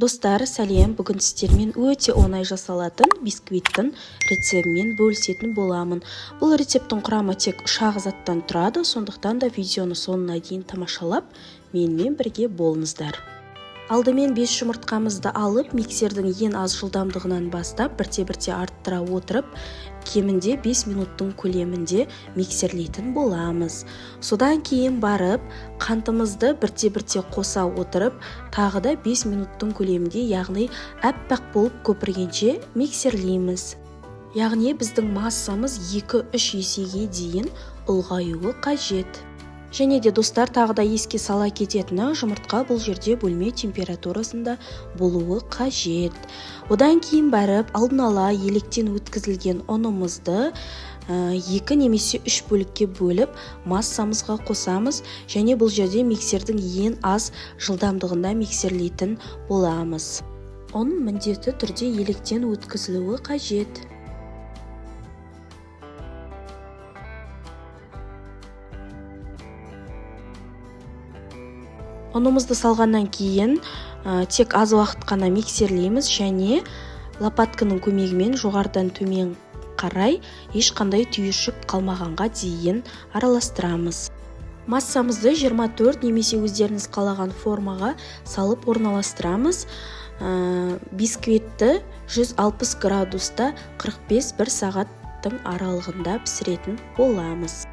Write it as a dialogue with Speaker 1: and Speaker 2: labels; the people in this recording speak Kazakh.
Speaker 1: Достар, сәлем. Бүгін сіздермен өте оңай жасалатын бисквиттің рецептімен бөлісетін боламын. Бұл рецепттің құрамы тек 3 заттан тұрады, сондықтан да видеоны соңына дейін тамашалап, менімен бірге болыңыздар. Алдымен 5 жұмыртқамызды алып, миксердің ең аз жылдамдығынан бастап, бірте-бірте арттыра отырып, кемінде 5 минуттың көлемінде миксерлейтін боламыз. Содан кейін барып, қантымызды бірте-бірте қоса отырып, тағы да 5 минуттың көлемінде, яғни әппақ болып көпіргенше миксерлейміз. Яғни біздің массамыз 2-3 есеге дейін ұлғаюы қажет. Және де достар, тағы да еске сала кететіні, жұмыртқа бұл жерде бөлме температурасында болуы қажет. Одан кейін барып, алдын ала електен өткізілген ұнымызды 2 немесе 3 бөлікке бөліп массамызға қосамыз, және бұл жерде миксердің ең аз жылдамдығында миксерлейтін боламыз. Ұн міндетті түрде електен өткізілуі қажет. Ұнымызды салғаннан кейін тек аз уақыт қана миксерлейміз, және лопатканың көмегімен жоғарыдан төмен қарай ешқандай түйіршік қалмағанға дейін араластырамыз. Массамызды 24 немесе өздеріңіз қалаған формаға салып орналастырамыз. Бисквитті 160 градуста 45-1 сағаттың аралығында пісіретін боламыз.